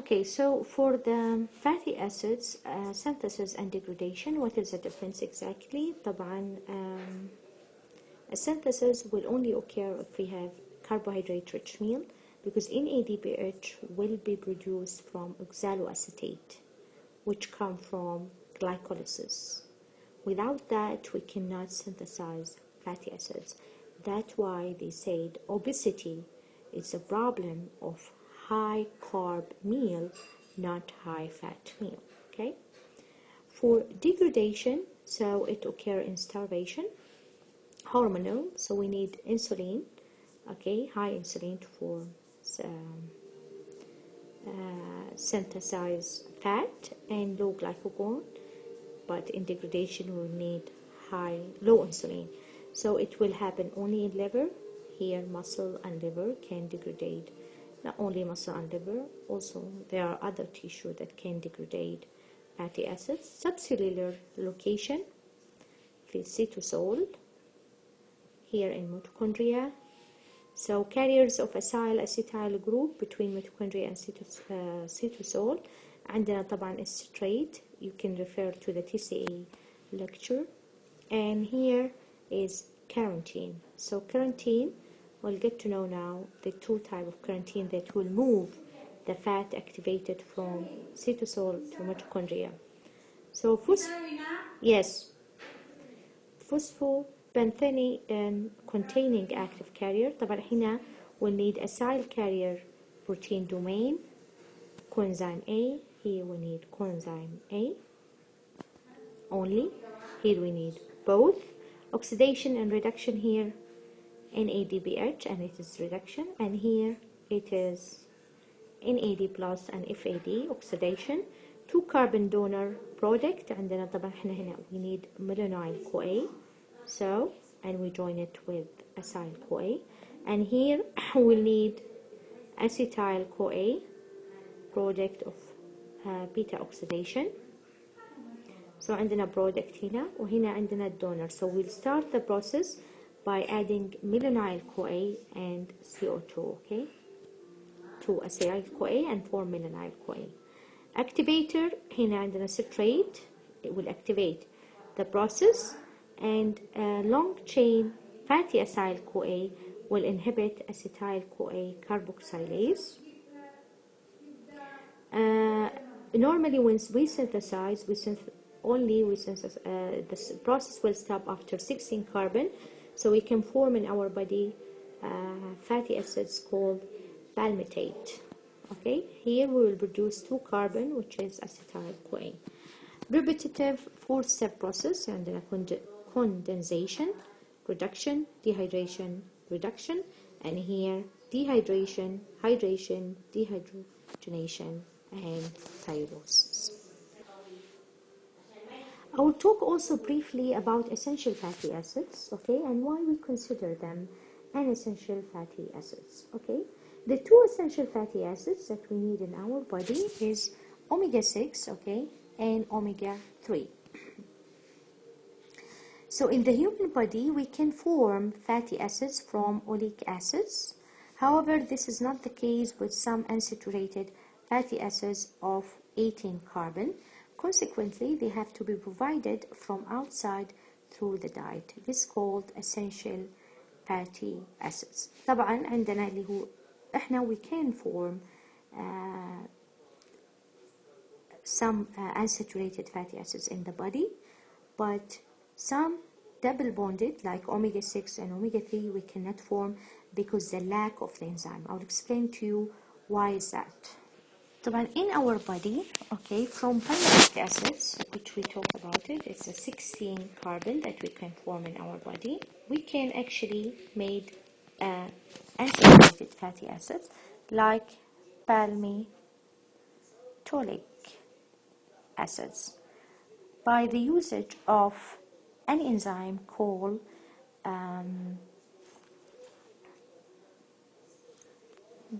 Okay, so for the fatty acids synthesis and degradation, what is the difference exactly? طبعا a synthesis will only occur if we have carbohydrate-rich meal, because NADPH will be produced from oxaloacetate, which come from glycolysis. Without that, we cannot synthesize fatty acids. That's why they said obesity is a problem of high carb meal, not high fat meal. Okay. For degradation, so it occurs in starvation. Hormonal, so we need insulin. Okay, high insulin for synthesize fat, and low glycagon. But in degradation, we need low insulin. So it will happen only in liver. Here, muscle and liver can degrade. Not only muscle and liver, also there are other tissue that can degrade fatty acids. Subcellular location, في cytosol, here in mitochondria. So carriers of acyl-acetyl group between mitochondria and cytosol. عندنا طبعا straight, you can refer to the TCA lecture. And here is carotene. So carotene, we'll get to know now the two types of carotene that will move the fat activated from cytosol to mitochondria. So yes, phosphopenthene containing active carrier. طبعا هنا we'll need acyl carrier protein domain, coenzyme A. Here we need coenzyme A only. Here we need both. Oxidation and reduction here, NADPH, and it is reduction. And here it is NAD plus and FAD, oxidation. 2 carbon donor product. عندنا طبعا هنا we need malonyl CoA. So, and we join it with acyl CoA. And here we'll need acetyl CoA, product of beta oxidation. So عندنا product هنا وهنا عندنا donor. So we'll start the process by adding malonyl CoA and CO2, okay? 2 acyl CoA and 4 malonyl CoA. Activator, هنا عندنا citrate. It will activate the process, and long chain fatty acyl CoA will inhibit acetyl CoA carboxylase. Normally when we synthesize, the process will stop after 16 carbon, so we can form in our body fatty acids called palmitate. Okay, here we will produce 2 carbon, which is acetyl CoA. Repetitive 4-step process, and condensation, reduction, dehydration, reduction, and here dehydration, hydration, dehydrogenation, and pyrolysis. I will talk also briefly about essential fatty acids, okay, and why we consider them an essential fatty acids, okay. The 2 essential fatty acids that we need in our body is omega-6, okay, and omega-3. So in the human body, we can form fatty acids from oleic acids. However, this is not the case with some unsaturated fatty acids of 18 carbon. Consequently, they have to be provided from outside through the diet. This is called essential fatty acids. طبعا عندنا اللي هو we can form some unsaturated fatty acids in the body, but some double bonded like omega-6 and omega-3 we cannot form because the lack of the enzyme. I'll explain to you why is that. طبعا in our body, okay, from palmitic acids, which we talked about it, it's a 16 carbon that we can form in our body. We can actually make unsaturated fatty acids like palmitoleic acids by the usage of an enzyme called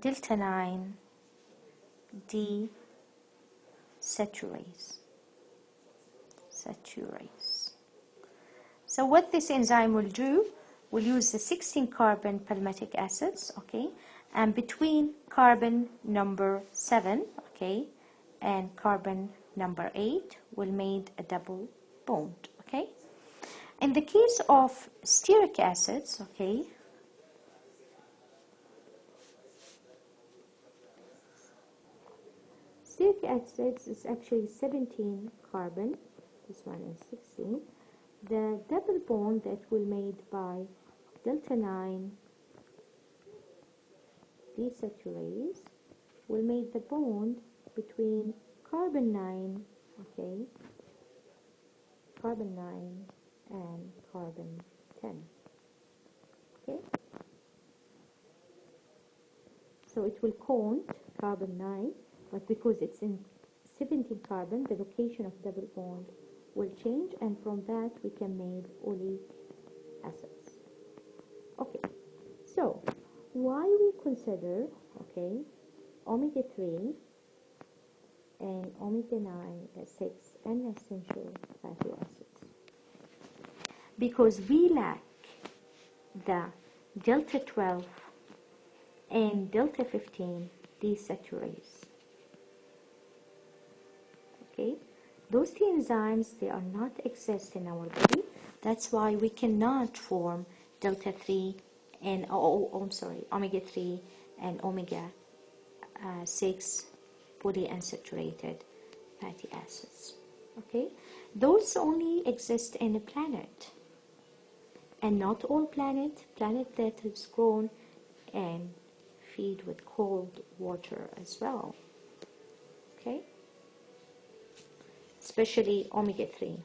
delta 9 desaturase. So what this enzyme will do, we'll use the 16 carbon palmitic acids, okay, And between carbon number 7, okay, and carbon number 8 will make a double bond, okay. In the case of stearic acids, okay, stearic acids is actually 17 carbon, this one is 16. The double bond that will made by delta 9 desaturase will make the bond between carbon 9, okay, carbon 9 and carbon 10, okay. So it will count carbon 9, but because it's in 17 carbon, the location of double bond will change, and from that we can make oleic acids. Okay, so why we consider, okay, omega-3 and omega-6 an essential fatty acids? Because we lack the delta 12 and delta 15 desaturase. Okay, those three enzymes, they are not exist in our body. That's why we cannot form delta 3 and omega 3 and omega 6 polyunsaturated fatty acids. Okay, those only exist in a planet, and not all planet that is grown and feed with cold water as well. Okay, especially omega-3.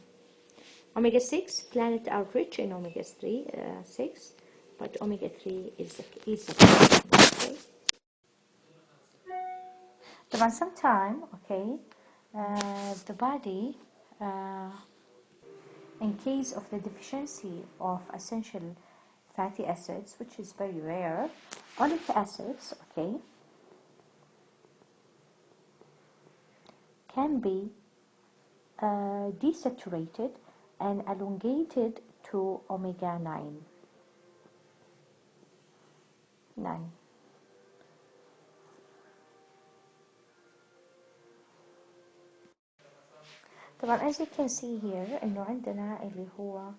Omega-6 planet are rich in omega-3, 6, but omega-3 is a okay. طبعا sometime, okay, the body, in case of the deficiency of essential fatty acids, which is very rare, oleic acids, okay, can be desaturated and elongated to omega 9. طبعا as you can see here انه عندنا اللي هو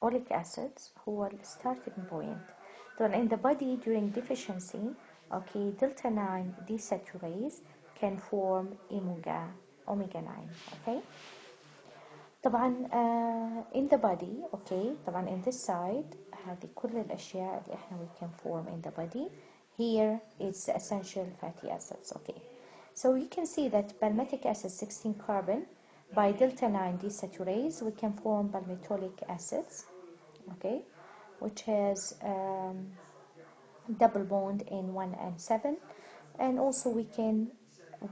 oleic acids هو starting point. طبعا in the body during deficiency, okay, delta 9 desaturase can form omega 9, okay. طبعا in the body, okay, طبعا in this side هذه كل الأشياء اللي احنا we can form in the body. Here it's essential fatty acids, okay. So you can see that palmitic acid 16 carbon by delta 9 desaturase we can form palmitoleic acids, okay, which has double bond in 1 and 7, and also we can,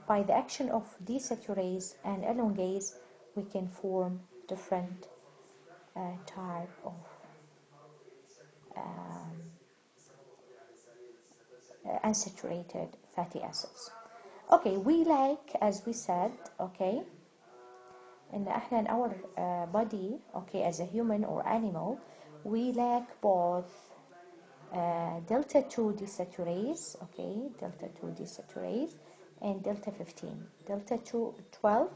by the action of desaturase and elongase, we can form different type of unsaturated fatty acids. Okay, we like, as we said, okay, in our body, okay, as a human or animal, we lack both delta 2 desaturase, okay, delta 2 desaturase, and delta 15, delta 12,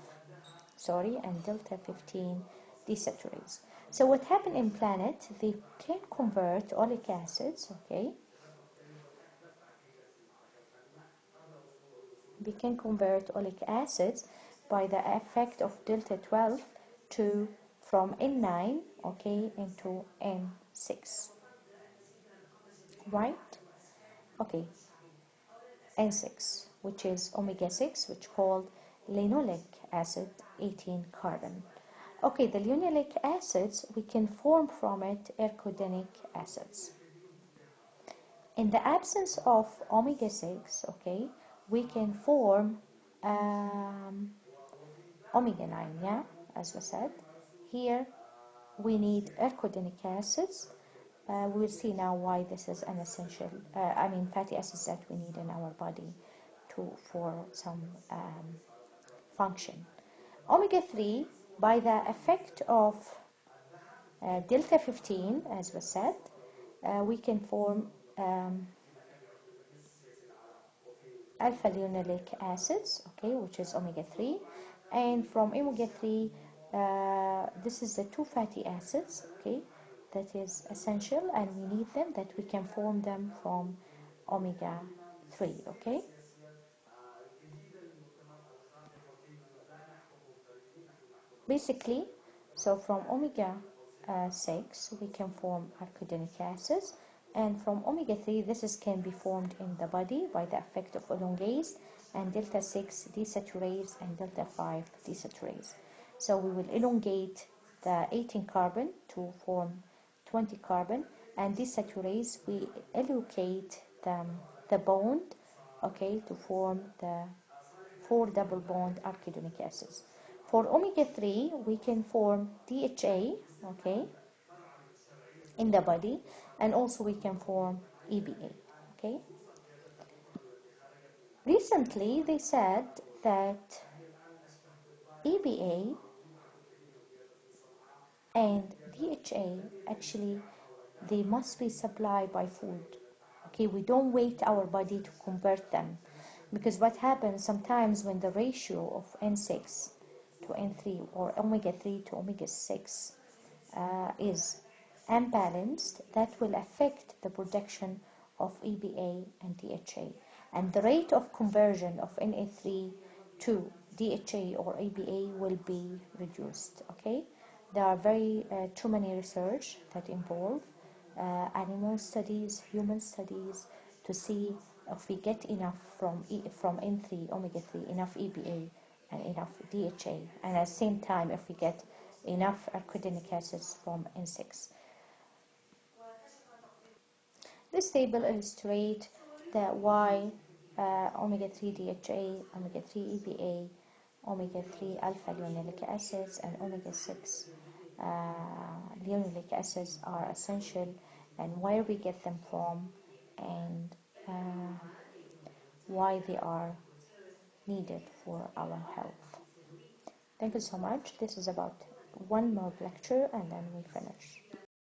sorry, and delta 15 desaturase. So what happened in planet, they can convert oleic acids, okay, we can convert oleic acids by the effect of delta 12 to from N9, okay, into N6, right? Okay, N6, which is omega 6, which called linoleic acid 18 carbon. Okay, the linoleic acids, we can form from it arachidonic acids. In the absence of omega 6, okay, we can form omega 9, yeah, as we said. Here we need arachidonic acids. We'll see now why this is an essential, fatty acids that we need in our body for some function. Omega 3, by the effect of delta 15, as we said, we can form alpha linolenic acids, okay, which is omega-3, and from omega-3, this is the two fatty acids, okay, that is essential, and we need them, that we can form them from omega-3, okay. Basically, so from omega 6 we can form arachidonic acids, and from omega 3 can be formed in the body by the effect of elongase and delta 6 desaturase and delta 5 desaturase. So we will elongate the 18 carbon to form 20 carbon, and desaturase we allocate the bond, okay, to form the 4 double bond arachidonic acids. For omega-3, we can form DHA, okay, in the body, and also we can form EBA, okay. Recently, they said that EBA and DHA, actually, they must be supplied by food, okay. We don't wait our body to convert them, because what happens sometimes when the ratio of N6 to N3 or omega-3 to omega-6 is unbalanced, that will affect the production of EBA and DHA, and the rate of conversion of Na3 to DHA or EBA will be reduced, okay. There are too many research that involve animal studies, human studies, to see if we get enough from N3, omega-3, enough EBA and enough DHA, and at the same time if we get enough arachidonic acids from N6. This table illustrates that why omega-3 DHA, omega-3 EBA, omega-3 alpha linolenic acids, and omega-6 linolenic acids are essential, and where we get them from, and why they are needed for our health. Thank you so much. This is about one more lecture and then we finish.